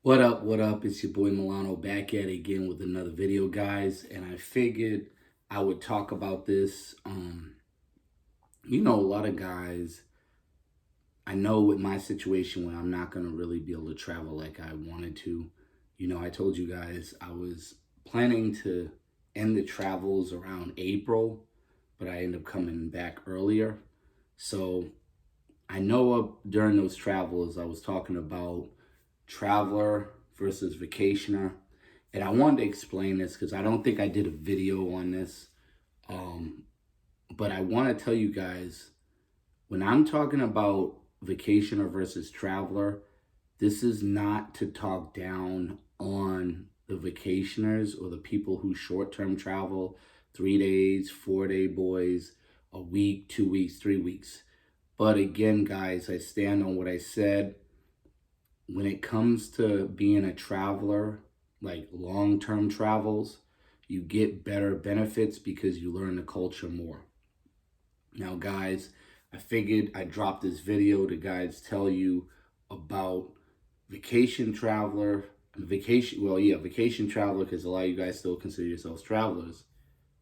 What up, what up? It's your boy Milano back at it again with another video, guys. And I figured I would talk about this. A lot of guys, I know with my situation when I'm not going to really be able to travel like I wanted to. I told you guys I was planning to end the travels around April, but I ended up coming back earlier. So I know during those travels, I was talking about traveler versus vacationer. And I wanted to explain this because I don't think I did a video on this. Um, but I want to tell you guys, when I'm talking about vacationer versus traveler, this is not to talk down on the vacationers or the people who short-term travel, 3 days, 4-day boys, a week, 2 weeks, 3 weeks. But again, guys, I stand on what I said. When it comes to being a traveler, like long-term travels, you get better benefits because you learn the culture more. Now, guys, I figured I'd drop this video to guys tell you about vacation traveler, vacation traveler, because a lot of you guys still consider yourselves travelers,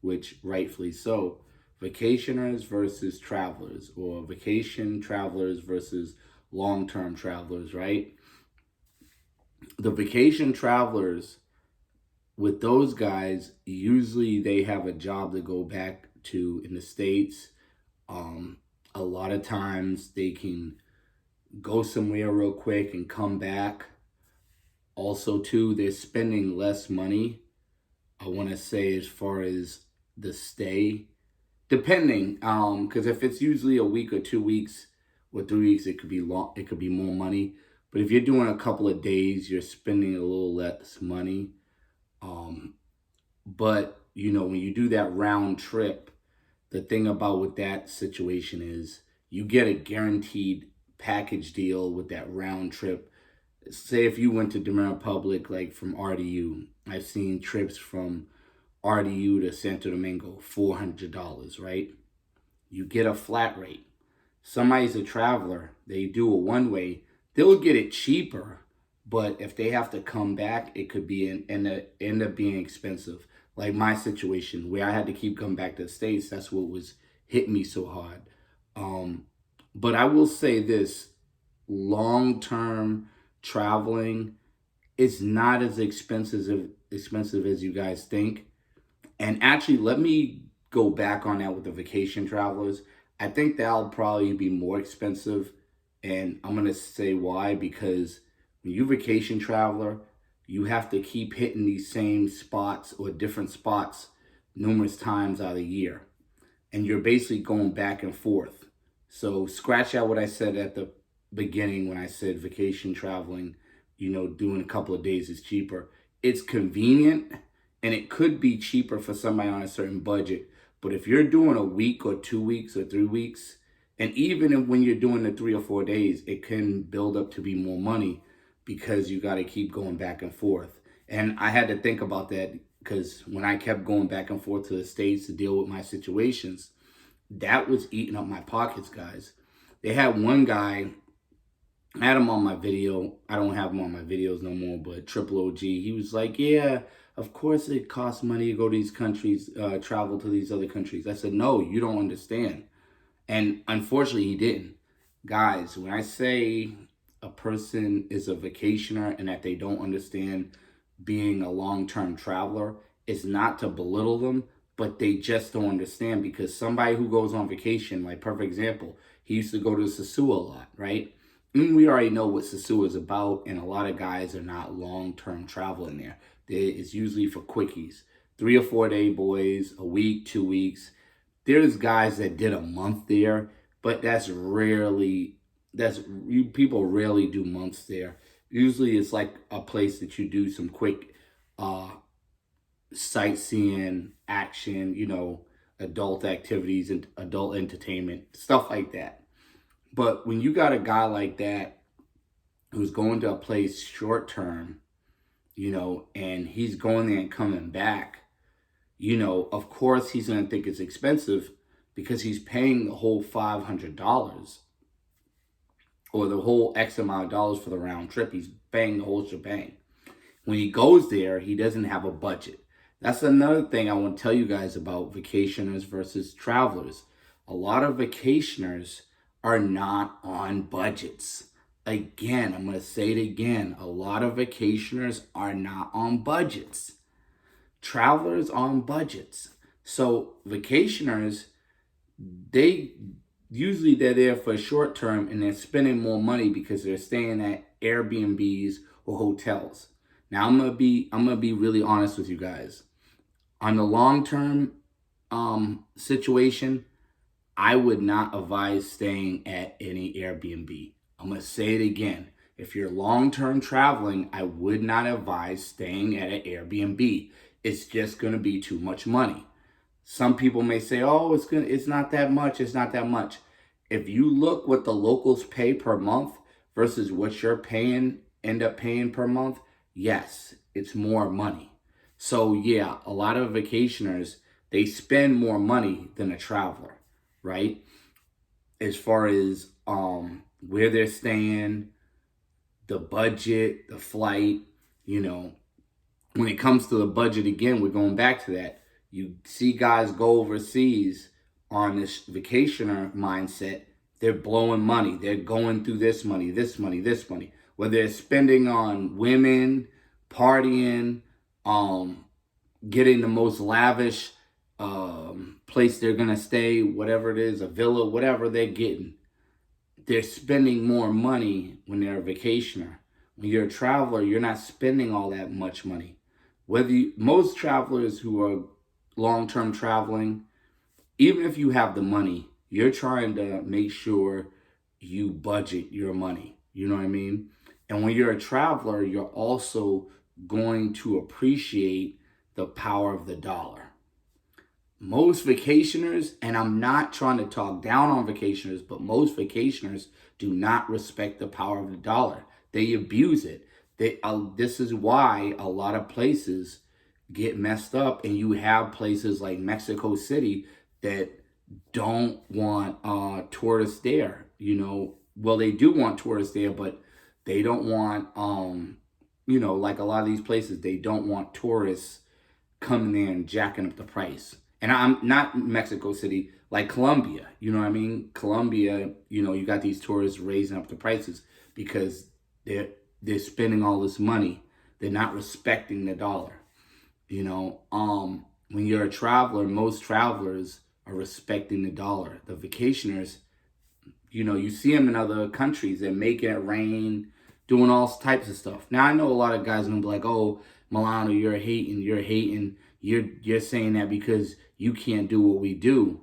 which rightfully so. Vacationers versus travelers, or vacation travelers versus long-term travelers, right? The vacation travelers, with those guys, usually they have a job to go back to in the States. A lot of times they can go somewhere real quick and come back. Also, too, they're spending less money, I want to say, as far as the stay. Depending, because if it's usually a week or 2 weeks or 3 weeks, it could be long. It could be more money. But if you're doing a couple of days, you're spending a little less money. But when you do that round trip, the thing about with that situation is you get a guaranteed package deal with that round trip. Say if you went to Dominican Republic, like from RDU, I've seen trips from RDU to Santo Domingo, $400, right? You get a flat rate. Somebody's a traveler, they do a one-way, they'll get it cheaper, but if they have to come back, it could be end up being expensive. Like my situation where I had to keep coming back to the States, that's what was hitting me so hard. But I will say this, long-term traveling is not as expensive as you guys think. And actually, let me go back on that with the vacation travelers. I think that'll probably be more expensive. And I'm going to say why. Because when you vacation traveler, you have to keep hitting these same spots or different spots numerous times out of the year. And you're basically going back and forth. So scratch out what I said at the beginning when I said vacation traveling, doing a couple of days is cheaper. It's convenient. And it could be cheaper for somebody on a certain budget. But if you're doing a week or 2 weeks or 3 weeks, and even when you're doing the 3 or 4 days, it can build up to be more money because you got to keep going back and forth. And I had to think about that because when I kept going back and forth to the States to deal with my situations, that was eating up my pockets, guys. They had one guy, I had him on my video. I don't have him on my videos no more, but Triple OG, he was like, yeah, of course it costs money to go to these countries, travel to these other countries. I said, no, you don't understand. And unfortunately, he didn't. Guys, when I say a person is a vacationer and that they don't understand being a long-term traveler, it's not to belittle them, but they just don't understand. Because somebody who goes on vacation, like perfect example, he used to go to Sasua a lot, right? And we already know what Sasua is about, and a lot of guys are not long-term traveling there. It's usually for quickies. 3 or 4 day boys, a week, 2 weeks. There's guys that did a month there, but people rarely do months there. Usually it's like a place that you do some quick sightseeing, action, adult activities and adult entertainment, stuff like that. But when you got a guy like that who's going to a place short term, and he's going there and coming back, of course he's going to think it's expensive because he's paying the whole $500 or the whole X amount of dollars for the round trip. He's paying the whole shebang. When he goes there, he doesn't have a budget. That's another thing I want to tell you guys about vacationers versus travelers. A lot of vacationers are not on budgets. Again, I'm going to say it again. A lot of vacationers are not on budgets. Travelers on budgets. So vacationers, they usually they're there for a short term and they're spending more money because they're staying at Airbnbs or hotels. Now I'm gonna be really honest with you guys. On the long term situation, I would not advise staying at any Airbnb. I'm gonna say it again. If you're long term traveling, I would not advise staying at an Airbnb. It's just gonna be too much money. Some people may say, "Oh, it's not that much. It's not that much." If you look what the locals pay per month versus what you're paying, end up paying per month, yes, it's more money. So yeah, a lot of vacationers, they spend more money than a traveler, right? As far as where they're staying, the budget, the flight, you know, when it comes to the budget again, we're going back to that. You see guys go overseas on this vacationer mindset. They're blowing money. They're going through this money, this money, this money. Whether they're spending on women, partying, getting the most lavish place they're going to stay, whatever it is, a villa, whatever they're getting. They're spending more money when they're a vacationer. When you're a traveler, you're not spending all that much money. Most travelers who are long-term traveling, even if you have the money, you're trying to make sure you budget your money. You know what I mean? And when you're a traveler, you're also going to appreciate the power of the dollar. Most vacationers, and I'm not trying to talk down on vacationers, but most vacationers do not respect the power of the dollar. They abuse it. This is why a lot of places get messed up, and you have places like Mexico City that don't want tourists there. You know, well, they do want tourists there, but they don't want you know, like a lot of these places, they don't want tourists coming there and jacking up the price. And I'm not Mexico City, like Colombia. You know what I mean? Colombia, you know, you got these tourists raising up the prices because they're spending all this money. They're not respecting the dollar. You know, when you're a traveler, most travelers are respecting the dollar. The vacationers, you know, you see them in other countries. They're making it rain, doing all types of stuff. Now, I know a lot of guys are gonna be like, "Oh, Milano, you're hating. You're saying that because you can't do what we do."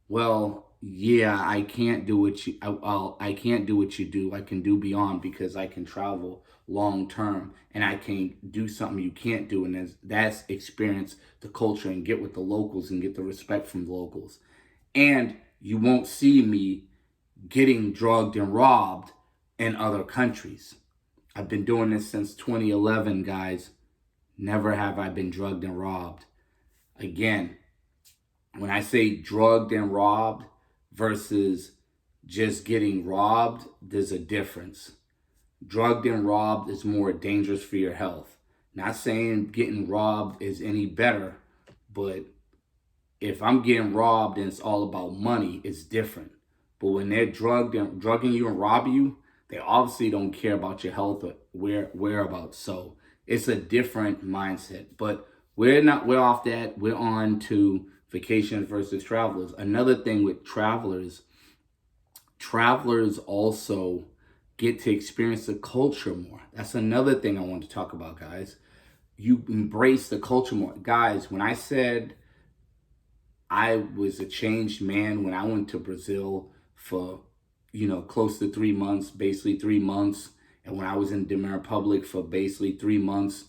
Well, yeah, I can't do what I can't do what you do. I can do beyond because I can travel long term and I can do something you can't do, and that's experience the culture and get with the locals and get the respect from the locals. And you won't see me getting drugged and robbed in other countries. I've been doing this since 2011, guys. Never have I been drugged and robbed. Again, when I say drugged and robbed versus just getting robbed, there's a difference. Drugged and robbed is more dangerous for your health. Not saying getting robbed is any better, but if I'm getting robbed and it's all about money, it's different. But when they're drugging you and robbing you, they obviously don't care about your health or whereabouts. So it's a different mindset. But we're off that. We're on to vacations versus travelers. Another thing with travelers also get to experience the culture more. That's another thing I want to talk about, guys. You embrace the culture more. Guys, when I said I was a changed man when I went to Brazil for, you know, close to 3 months, basically 3 months, and when I was in Dominican Republic for basically 3 months,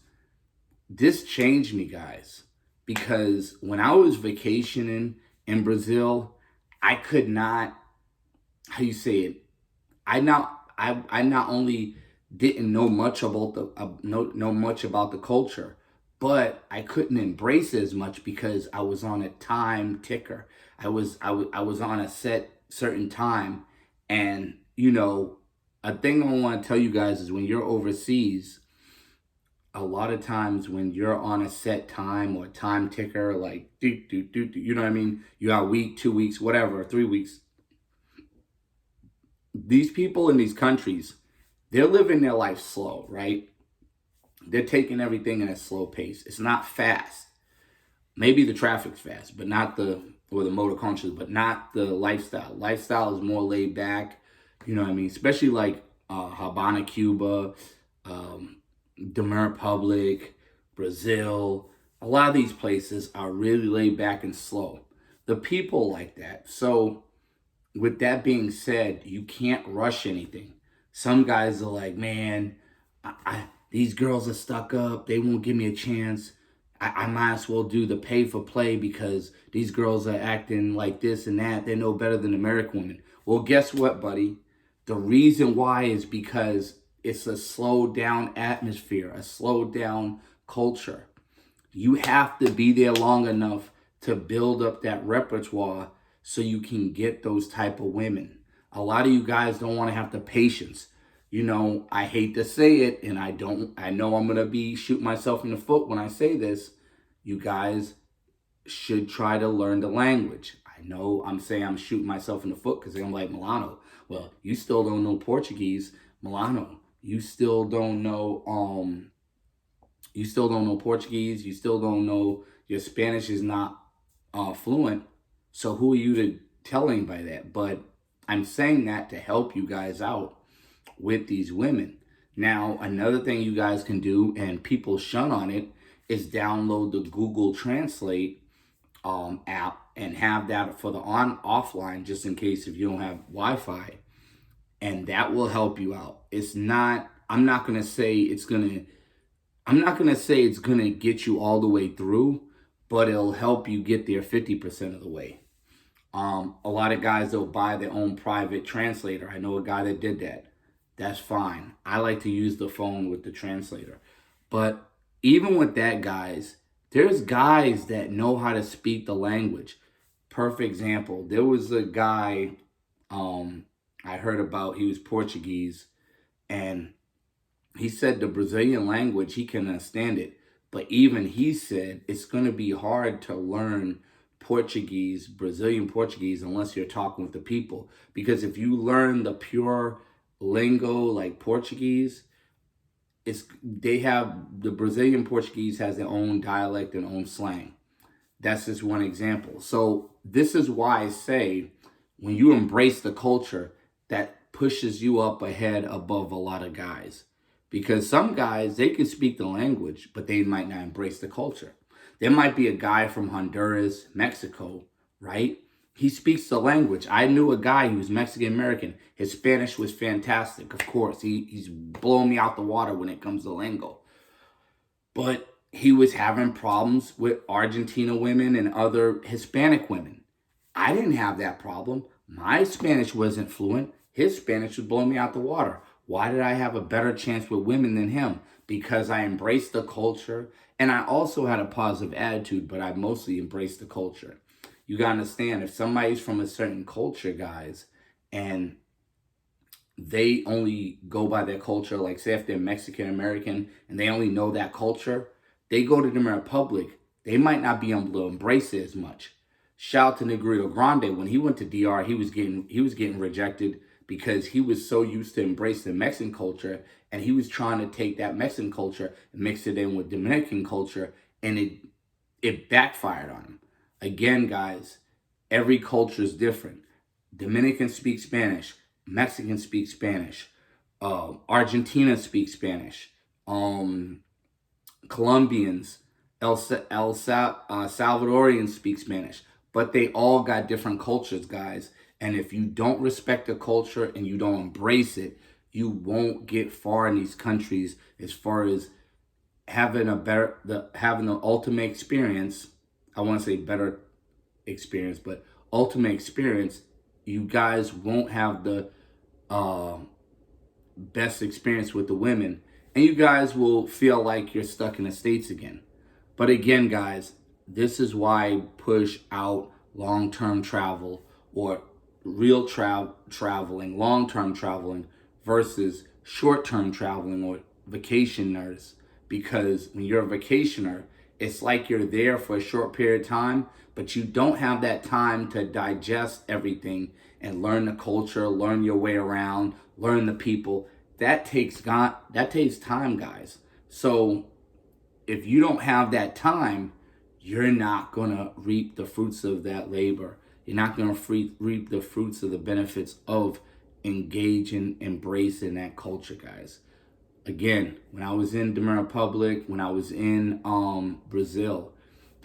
this changed me, guys. Because when I was vacationing in Brazil, I could not, how you say it, I not only didn't know much about the culture, but I couldn't embrace it as much because I was on a time ticker. I was on a certain time, and you know, a thing I want to tell you guys is when you're overseas, a lot of times when you're on a set time or time ticker, like you know what I mean? You got a week, 2 weeks, whatever, 3 weeks. These people in these countries, they're living their life slow, right? They're taking everything at a slow pace. It's not fast. Maybe the traffic's fast, but not the, or the motor culture, but not the lifestyle. Lifestyle is more laid back. You know what I mean? Especially like Habana, Cuba, um, Dominican Republic, Brazil. A lot of these places are really laid back and slow. The people like that. So with that being said, you can't rush anything. Some guys are like, man, these girls are stuck up. They won't give me a chance. I might as well do the pay for play because these girls are acting like this and that. They know better than American women. Well, guess what, buddy? The reason why is because it's a slowed down atmosphere, a slowed down culture. You have to be there long enough to build up that repertoire so you can get those type of women. A lot of you guys don't want to have the patience. You know, I hate to say it, and I know I'm going to be shooting myself in the foot when I say this. You guys should try to learn the language. I know I'm saying I'm shooting myself in the foot because I'm like, Milano, well, you still don't know Portuguese. Milano, you still don't know Portuguese. You still don't know, your Spanish is not fluent. So who are you to telling by that? But I'm saying that to help you guys out with these women. Now, another thing you guys can do, and people shun on it, is download the Google Translate app and have that for the offline, just in case if you don't have Wi-Fi, and that will help you out. It's not. I'm not gonna say it's gonna. I'm not gonna say it's gonna get you all the way through, but it'll help you get there 50% of the way. A lot of guys will buy their own private translator. I know a guy that did that. That's fine. I like to use the phone with the translator. But even with that, guys, there's guys that know how to speak the language. Perfect example. There was a guy I heard about, he was Portuguese, and he said the Brazilian language, he can understand it. But even he said it's going to be hard to learn Portuguese, Brazilian Portuguese, unless you're talking with the people. Because if you learn the pure lingo like Portuguese, they have, the Brazilian Portuguese has their own dialect and own slang. That's just one example. So this is why I say when you embrace the culture, that pushes you up ahead above a lot of guys. Because some guys, they can speak the language, but they might not embrace the culture. There might be a guy from Honduras, Mexico, right? He speaks the language. I knew a guy who was Mexican American. His Spanish was fantastic, of course. He's blowing me out the water when it comes to lingo. But he was having problems with Argentina women and other Hispanic women. I didn't have that problem. My Spanish wasn't fluent. His Spanish was blowing me out the water. Why did I have a better chance with women than him? Because I embraced the culture, and I also had a positive attitude, but I mostly embraced the culture. You gotta understand, if somebody's from a certain culture, guys, and they only go by their culture, like say if they're Mexican American and they only know that culture, they go to the Republic, they might not be able to embrace it as much. Shout out to Negrito Grande. When he went to DR, he was getting rejected because he was so used to embracing the Mexican culture, and he was trying to take that Mexican culture and mix it in with Dominican culture, and it backfired on him. Again, guys, every culture is different. Dominicans speak Spanish. Mexicans speak Spanish. Argentina speaks Spanish. Colombians, Salvadorians speak Spanish. But they all got different cultures, guys. And if you don't respect the culture and you don't embrace it, you won't get far in these countries as far as having having the ultimate experience. I want to say better experience, but ultimate experience. You guys won't have the best experience with the women, and you guys will feel like you're stuck in the States again. But again, guys, this is why I push out long-term travel, or real traveling, long-term traveling versus short-term traveling or vacationers. Because when you're a vacationer, it's like you're there for a short period of time, but you don't have that time to digest everything and learn the culture, learn your way around, learn the people. That takes time, guys. So if you don't have that time, you're not going to reap the fruits of that labor. You're not going to reap the fruits of the benefits of engaging, embracing that culture, guys. Again, when I was in Dominican Republic, when I was in Brazil,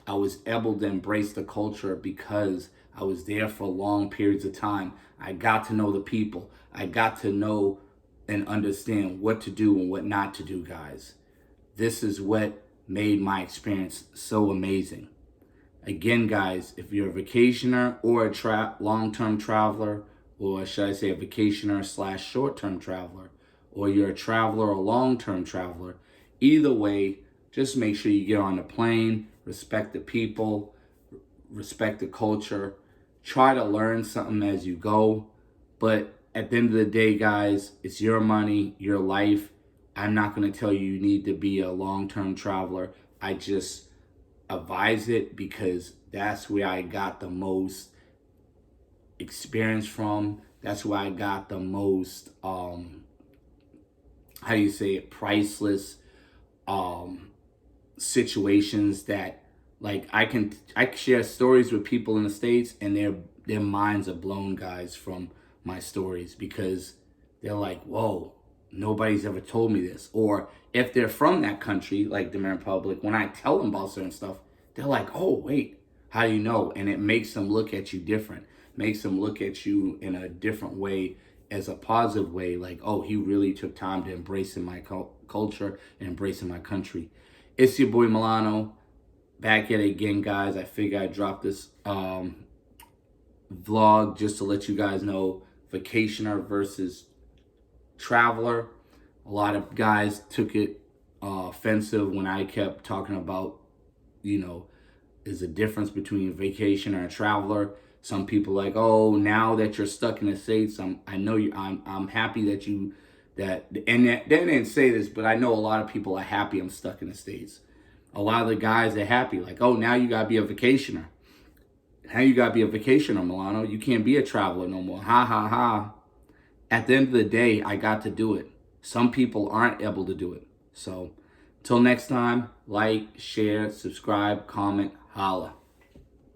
I was able to embrace the culture because I was there for long periods of time. I got to know the people. I got to know and understand what to do and what not to do, guys. This is what made my experience so amazing. Again, guys, if you're a vacationer or a long-term traveler, or should I say a vacationer slash short-term traveler, or you're a traveler or long-term traveler, either way, just make sure you get on the plane, respect the people, respect the culture, try to learn something as you go. But at the end of the day, guys, it's your money, your life. I'm not going to tell you need to be a long-term traveler. I just advise it because that's where I got the most experience from. That's where I got the most, priceless situations that, like, I share stories with people in the States and their minds are blown, guys, from my stories, because they're like, whoa, nobody's ever told me this. Or if they're from that country, like the Dominican Republic, when I tell them about certain stuff, they're like, oh, wait, how do you know? And it makes them look at you different, makes them look at you in a different way, as a positive way, like, oh, he really took time to embrace in my culture and embrace in my country. It's your boy Milano, back at it again, guys. I figure I'd drop this vlog just to let you guys know, vacationer versus traveler. A lot of guys took it offensive when I kept talking about, is a difference between a vacationer and a traveler. Some people like, oh, now that you're stuck in the States, I'm happy they didn't say this, but I know a lot of people are happy I'm stuck in the States. A lot of the guys are happy, like, oh, now you gotta be a vacationer. Now you gotta be a vacationer, Milano. You can't be a traveler no more. Ha ha ha. At the end of the day, I got to do it. Some people aren't able to do it. So, till next time, like, share, subscribe, comment, holla.